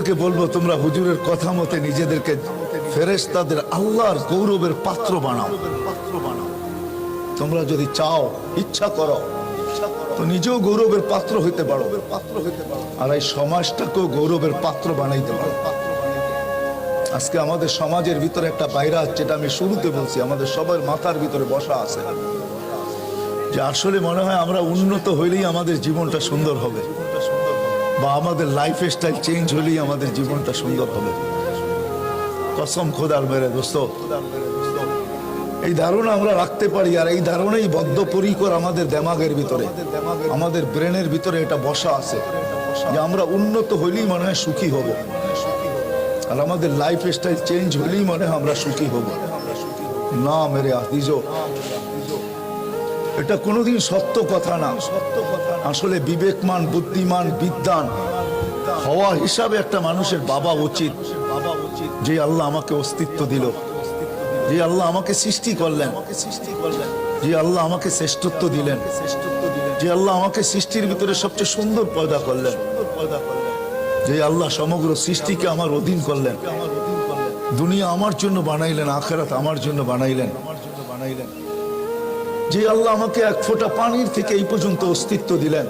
কে বলবো তোমরা হুজুরের কথা মতে নিজেদেরকে ফেরেশতাদের আল্লাহর গৌরবের পাত্র বানাও। তোমরা যদি চাও, ইচ্ছা করো, তো নিজেও গৌরবের পাত্র হইতে পারো, আর এই সমাজটাকেও গৌরবের পাত্র বানাইতে পারো। আজকে আমাদের সমাজের ভিতরে একটা ভাইরাস, যেটা আমি শুরুতে বলছি, আমাদের সবার মাথার ভিতরে বসা আছে, যে আসলে মনে হয় আমরা উন্নত হইলেই আমাদের জীবনটা সুন্দর হবে, বা আমাদের লাইফ স্টাইল চেঞ্জ হলেই আমাদের জীবনটা সুন্দর হবে। কসম খোদার মেরে দোস্ত, এই ধারণা আমরা রাখতে পারি, আর এই ধারণাই বদ্ধপরিকর আমাদের দেমাগের ভিতরে, আমাদের ব্রেনের ভিতরে এটা বসা আছে, যে আমরা উন্নত হইলেই মনে হয় সুখী হব, আর আমাদের লাইফ স্টাইল চেঞ্জ হলেই মনে হয় আমরা সুখী হব। না মেরে আজিজো, এটা কোনোদিন সত্য কথা না। আসলে বিবেকমান, বুদ্ধিমান, বিদ্বান হওয়া হিসাবে একটা মানুষের বাবা উচিত, যে আল্লাহ আমাকে অস্তিত্ব দিল, যে আল্লাহ আমাকে সৃষ্টি করলেন, যে আল্লাহ আমাকে শ্রেষ্ঠত্ব দিলেন, যে আল্লাহ আমাকে সৃষ্টির ভিতরে সবচেয়ে সুন্দর পয়দা করলেন, যে আল্লাহ সমগ্র সৃষ্টিকে আমার অধীন করলেন, দুনিয়া আমার জন্য বানাইলেন, আখিরাত আমার জন্য বানাইলেন, যে আল্লাহ আমাকে এক ফোঁটা পানির থেকে এই পর্যন্ত অস্তিত্ব দিলেন,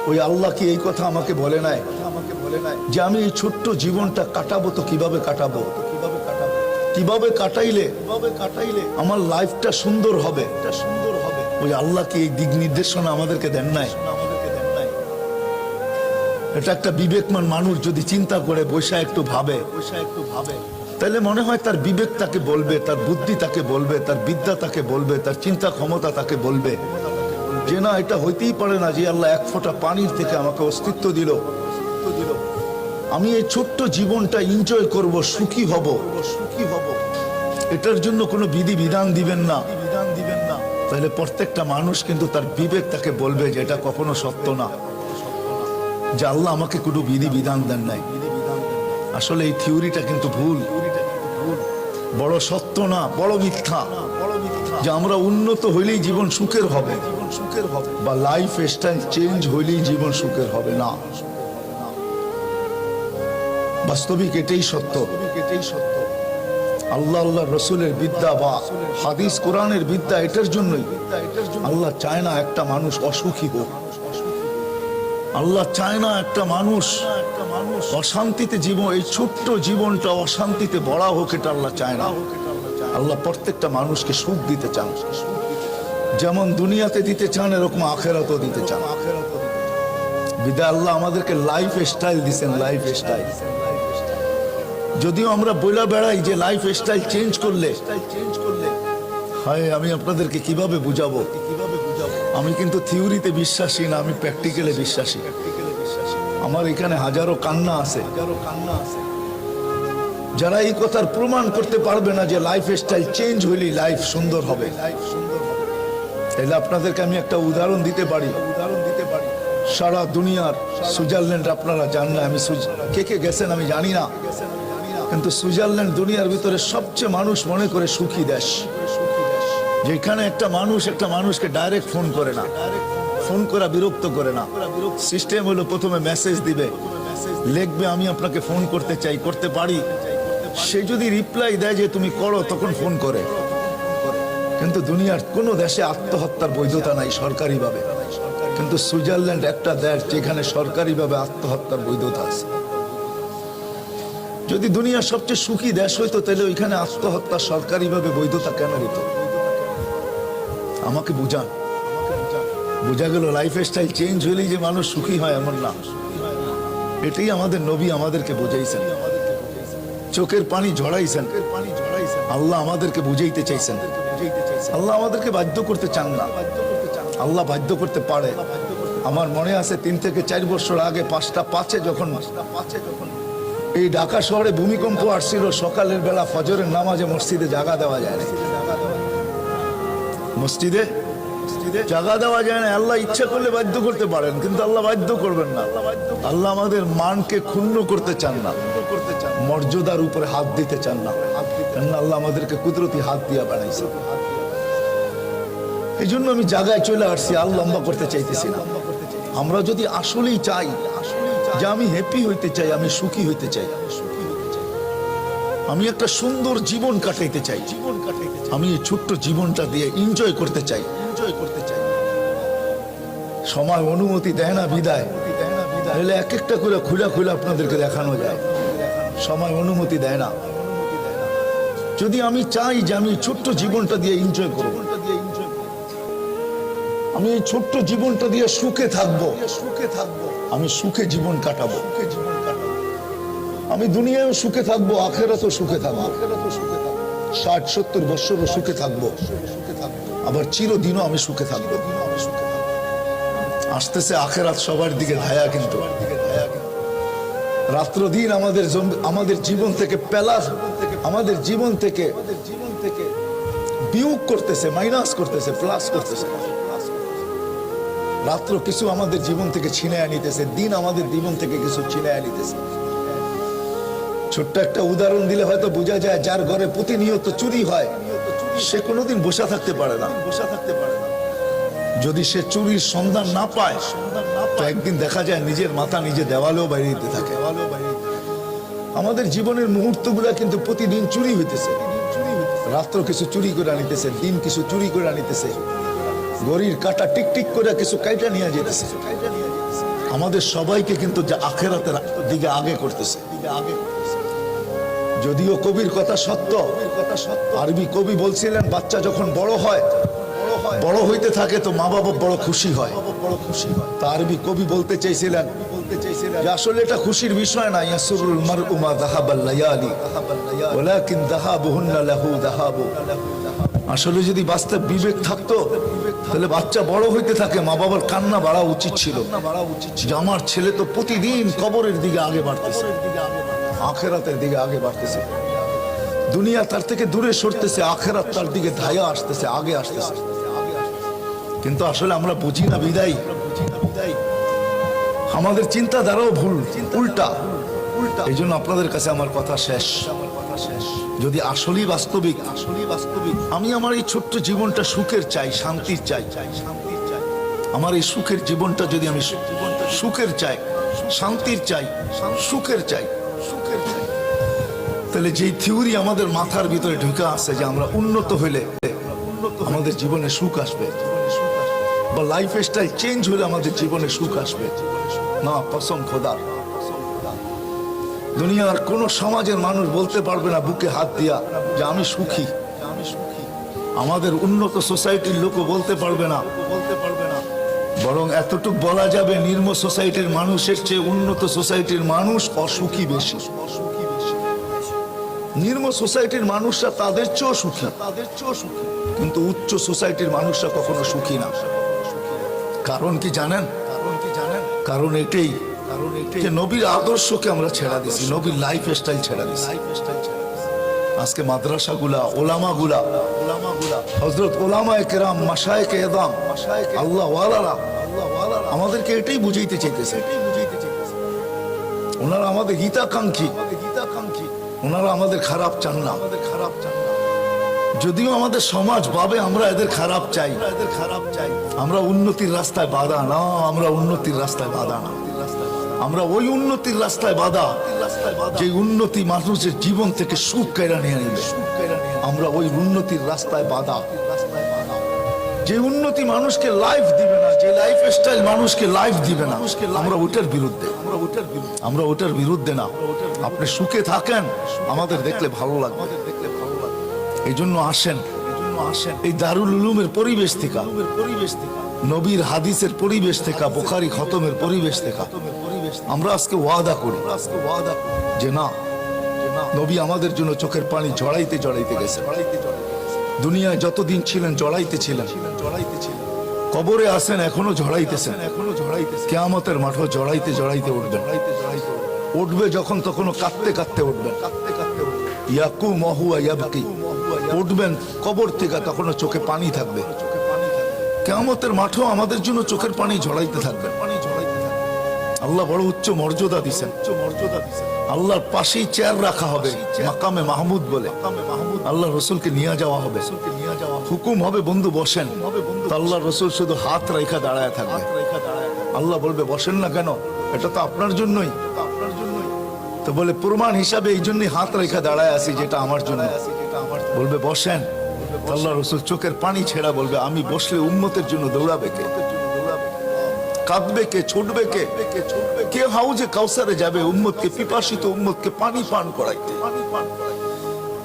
ওই আল্লাহ কি এই কথা আমাকে বলে নাই যে আমি এই ছোট্ট জীবনটা কাটাবো, তো কিভাবে কাটাবো, কিভাবে কাটাইলে আমার লাইফটা সুন্দর হবে, ওই আল্লাহ কি এই দিক নির্দেশনা আমাদেরকে দেন নাই? এটা একটা বিবেকমান মানুষ যদি চিন্তা করে, বৈশা একটু ভাবে, তাহলে মনে হয় তার বিবেক তাকে বলবে, তার বুদ্ধি তাকে বলবে, তার বিদ্যা তাকে বলবে, তার চিন্তা ক্ষমতা তাকে বলবে যে না, এটা হইতেই পারে না যে আল্লাহ এক ফোঁটা পানির থেকে আমাকে অস্তিত্ব দিল, আমি এই ছোট্ট জীবনটা এনজয় করব, সুখী হব, এটার জন্য কোনো বিধি বিধান দিবেন না। তাহলে প্রত্যেকটা মানুষ কিন্তু তার বিবেক তাকে বলবে যে এটা কখনো সত্য না, যে আল্লাহ আমাকে কোনো বিধি বিধান দেন নাই। আসলে এই থিওরিটা কিন্তু ভুল, বড় সত্য না, বড় মিথ্যা, যে আমরা উন্নত হইলেই জীবন সুখের হবে, বা লাইফ স্টাইল চেঞ্জ হইলেই জীবন সুখের হবে না। বাস্তবিক এটাই সত্য। আল্লাহ আল্লাহ রসুলের বিদ্যা বা হাদিস কোরআনের বিদ্যা, এটার জন্যই আল্লাহ চায় না একটা মানুষ অসুখী হোক। আল্লাহ চায় না একটা মানুষ অশান্তিতে জীবন, এই ছোট্ট জীবনটা অশান্তিতে বড়া হোক, এটা আল্লাহ চায় না। আল্লাহ প্রত্যেকটা মানুষকে সুখ দিতে চান, যেমন দুনিয়াতে দিতে চান এরকম আখেরাতও দিতে চান। বিদায় আল্লাহ আমাদেরকে লাইফ স্টাইল দিচ্ছেন, লাইফ স্টাইল। যদিও আমরা বইলা বেড়াই যে লাইফ স্টাইল চেঞ্জ করলে, হায় আমি আপনাদেরকে কিভাবে বুঝাবো? আমি কিন্তু থিওরিতে বিশ্বাসী না, আমি প্র্যাকটিক্যালে বিশ্বাসী। আমার এখানে হাজারো কান্না আছে, যারা এই কথার প্রমাণ করতে পারবে না যে লাইফ স্টাইল চেঞ্জ হইলেই লাইফ সুন্দর হবে। তাহলে আপনাদেরকে আমি একটা উদাহরণ দিতে পারি। সারা দুনিয়ার সুইজারল্যান্ড আপনারা জান না, আমি কে কে গেছেন আমি জানি না, কিন্তু সুইজারল্যান্ড দুনিয়ার ভিতরে সবচেয়ে মানুষ মনে করে সুখী দেশ। যেখানে একটা মানুষকে ডাইরেক্ট ফোন করে না, ফোন করা বিরক্ত করে না। সিস্টেম হলো প্রথমে মেসেজ দিবে, লিখবে আমি আপনাকে ফোন করতে চাই, করতে পারি। সে যদি রিপ্লাই দেয় যে তুমি করো, তখন ফোন করে। কিন্তু দুনিয়ার কোনো দেশে আত্মহত্যার বৈধতা নাই সরকারিভাবে, কিন্তু সুইজারল্যান্ড একটা দেশ যেখানে সরকারিভাবে আত্মহত্যার বৈধতা আছে। যদি দুনিয়ার সবচেয়ে সুখী দেশ হইতো, তাহলে ওইখানে আত্মহত্যা সরকারিভাবে বৈধতা কেন হতো? আমাকে বুঝান। বোঝা গেল লাইফ স্টাইল চেঞ্জ হলেই যে মানুষ সুখী হয় এমন না। এটাই আমাদের নবী আমাদেরকে বুঝাইছেন, চোখের পানি ঝরাইছেন। আল্লাহ আমাদেরকে বুঝাইতে চাইছেন। আল্লাহ আমাদেরকে বাধ্য করতে চান না, আল্লাহ বাধ্য করতে পারে। আমার মনে আছে 3 থেকে 4 বছর আগে 5টা 5-এ যখন এই ঢাকা শহরে ভূমিকম্প আসছিল, সকালের বেলা ফজরের নামাজে মসজিদে জাগা দেওয়া যায় না, মসজিদে জাগা দেওয়া যায় না। আল্লাহ ইচ্ছা করলে বাধ্য করতে পারেন, কিন্তু আল্লাহ বাধ্য করবেন না। আল্লাহ আমাদের মানকে ক্ষুণ্ণ করতে চান না, মর্যাদার উপরে হাত দিতে চান না। কেননা আল্লাহ আমাদেরকে কুদরতি হাত দিয়া বানাইছে। এই জন্য আমি জায়গায় চলে আসছি, আর লম্বা করতে চাইতেছি না। আমরা যদি আসলেই চাই যে আমি হ্যাপি হইতে চাই, আমি সুখী হইতে চাই, আমি একটা সুন্দর জীবন কাটাইতে চাই, আমি এই ছোট্ট জীবনটা দিয়ে এনজয় করতে চাই। সময় অনুমতি দেয় না বিদায়, তাহলে এক একটা করে খুলে খুলে আপনাদেরকে দেখানো যায়। সময় অনুমতি দেয় না। যদি আমি চাই যে আমি ছোট্ট জীবনটা দিয়ে এনজয় করব, আমি এই ছোট্ট জীবনটা দিয়ে সুখে থাকবো, আমি সুখে জীবন কাটাবো, আমি দুনিয়ায় সুখে থাকবো, আখেরাতেও সুখে থাকবো, 60-70 বছরও সুখে থাকবো, আবার চিরদিনও আমি সুখে থাকবো। আসতেছে আখেরাত সবার দিকে ধায়া, কিন্তু রাত্র দিন আমাদের জীবন থেকে পেলাস, আমাদের জীবন থেকে বিয়োগ করতেছে, মাইনাস করতেছে, প্লাস করতেছে। রাত্র কিছু আমাদের জীবন থেকে ছিনে আনিতেছে, দিন আমাদের জীবন থেকে কিছু ছিনে আনিতেছে। ছোট্ট একটা উদাহরণ দিলে হয়তো বোঝা যায়, যার ঘরে প্রতিনিয়ত চুরি হয় সে কোনোদিন বসে থাকতে পারে না। যদি সে চুরির সন্ধান না পায় তো একদিন দেখা যায় নিজের মাথা নিজে দেওয়ালেও বাইরে দিতে থাকে। আমাদের জীবনের মুহূর্তগুলা কিন্তু প্রতিদিন চুরি হইতেছে। রাত্র কিছু চুরি করে আনিতেছে, দিন কিছু চুরি করে আনিতেছে, ঘড়ির কাঁটা টিকটিক করে কিছু কাইটা নিয়ে যেতেছে। আমাদের সবাইকে কিন্তু যে আখেরাতের দিকে আগে করতেছে। যদিও কবির কথা সত্য, আরবি কবি বলছিলেন বাচ্চা যখন বড় হয়, বড় হইতে থাকে তো মা বাবা বড় খুশি হয়। তা আরবি কবি বলতে চাইছিলেন যে আসলে এটা খুশির বিষয় না, ইয়াসুরুল মারউ মা যাহাবাল লায়ালি ওয়ালাকিন যাহাবুহুন্না লাহু যাহাবু। আসলে যদি বাস্তব বিবেক থাকতো তাহলে বাচ্চা বড় হইতে থাকে মা বাবার কান্না বাড়া উচিত ছিল যে আমার ছেলে তো প্রতিদিন কবরের দিকে আগে বাড়তেছে, আখেরাতের দিকে আগে বাড়তেছে। দুনিয়া তার থেকে দূরে সরতেছে, আখেরাত তার দিকে ধায়া আসতেছে, আগে আসতেছে। কিন্তু আসলে আমরা বুঝি না বিদায় আমাদের চিন্তাধারাও ভুল, উল্টা। এই জন্য আপনাদের কাছে আমার কথা শেষ, যদি আসলেই বাস্তবিক আমি আমার এই ছোট্ট জীবনটা সুখের চাই, শান্তির চাই, আমার এই সুখের জীবনটা যদি আমি সুখের চাই, শান্তির চাই, সুখের চাই, তাহলে যেই থিওরি আমাদের মাথার ভিতরে ঢুকে আসছে যে আমরা উন্নত হইলে আমাদের জীবনে সুখ আসবে, বা লাইফ স্টাইল চেঞ্জ হলে আমাদের জীবনে সুখ আসবে, না, কসম খোদার। দুনিয়ার কোন সমাজের মানুষ বলতে পারবে না বুকে হাত দিয়া যে আমি সুখী। আমাদের উন্নত সোসাইটির লোকও বলতে পারবে না, বরং এতটুকু বলা যাবে নিম্ন সোসাইটির মানুষের চেয়ে উন্নত সোসাইটির মানুষ অসুখী বেশি। নিম্ন সোসাইটির মানুষরা তাদের চেয়েও সুখী, কিন্তু উচ্চ সোসাইটির মানুষরা কখনো সুখী না। কারণ কি জানেন? কারণ এটাই যে নবীর আদর্শকে আমরা ছেড়া দিছি, নবীর লাইফ স্টাইল ছেড়া দিছি। আজকে মাদ্রাসাগুলা, ওলামাগুলা, হযরত ওলামায়ে কেরাম, মাশায়েখে এযাম, আল্লাহ ওয়ালারা আমাদেরকে এটাই বুঝাইতে চাইতেছে। ওনারা আমাদের হিতাকাঙ্ক্ষী, ওনারা আমাদের খারাপ চান না। যদিও আমাদের সমাজ ভাবে আমরা এদের খারাপ চাই, আমরা উন্নতির রাস্তায় বাধা না, আমরা উন্নতির রাস্তায় বাধা না, আমরা ওই উন্নতির রাস্তায় বাধা যে উন্নতি মানুষের জীবন থেকে সুখ কেড়ে নিয়ে নেবে। আমরা ওই উন্নতির রাস্তায় বাধা যে উন্নতি মানুষকে লাইফ দিবে না, যে লাইফ স্টাইল মানুষকে লাইফ দিবে না, আমরা ওটার বিরুদ্ধে, আমরা ওটার বিরুদ্ধে না। আপনি সুখে থাকেন, আমাদের দেখলে ভালো লাগবে। এই জন্য আসেন এই দারুল উলুমের পরিবেশ থেকে, নবীর হাদিসের পরিবেশ থেকে, বুখারী খতমের পরিবেশ থেকে আমরা আজকে ওয়াদা করি যে না, নবী আমাদের জন্য চোখের পানি জড়াইতে জড়াইতে গেছে। দুনিয়ায় যতদিন ছিলেন জড়াইতে ছিলেন, কবরে আসেন এখনো ঝড়াইতেছেন, কিয়ামতের মাঠে জড়াইতে জড়াইতে উঠবেন। উঠবে যখন তখন কাঁদতে কাঁদতে উঠবেন, ইয়াকুম ওয়া হুয়া ইয়াবকি। উঠবেন কবর থেকে তখনও চোখে পানি থাকবে। কিয়ামতের মাঠেও আমাদের জন্য চোখের পানি ঝড়াইতে থাকবে। আল্লাহ বড় উচ্চ মর্যাদা দিয়েছেন। আল্লাহর পাশেই চেয়ার রাখা হবে, মাকামে মাহমুদ বলে। আল্লাহ রসুলকে নিয়ে যাওয়া হবে, হুকুম হবে বন্ধু বসেন। আল্লাহ রসুল শুধু হাত রেখা দাঁড়ায় থাকবে। আল্লাহ বলবে বসেন না কেন? এটা তো আপনার জন্যই। তো বলে প্রমাণ হিসাবে এই জন্যই হাত রেখা দাঁড়ায় আছি, যেটা আমার জন্য। বলবে বসেন, আল্লাহ রসুল চোখের পানি ছেড়া বলবে আমি বসলে উম্মতের জন্য দৌড়াবে কে, কাঁদবে কে, ছুটবে কে? কে হাউজে কাউসারে যাবে উম্মতকে, পিপাসিত উম্মতকে পানি পান করাইতে?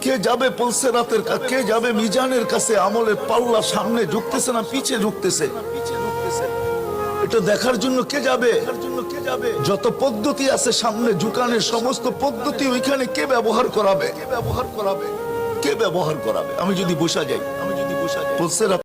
কে যাবে পুলসিরাতের কাছে? কে যাবে মিজানের কাছে? আমলের পাল্লা সামনে ঝুঁকতেছে না পিছে ঝুঁকতেছে? এটা দেখার জন্য কে যাবে? যত পদ্ধতি আছে সামনে ঝুঁকানের, সমস্ত পদ্ধতি ওইখানে কে ব্যবহার করাবে? কে ব্যবহার করাবে? আমি যদি বসা যাই, পুলসিরাত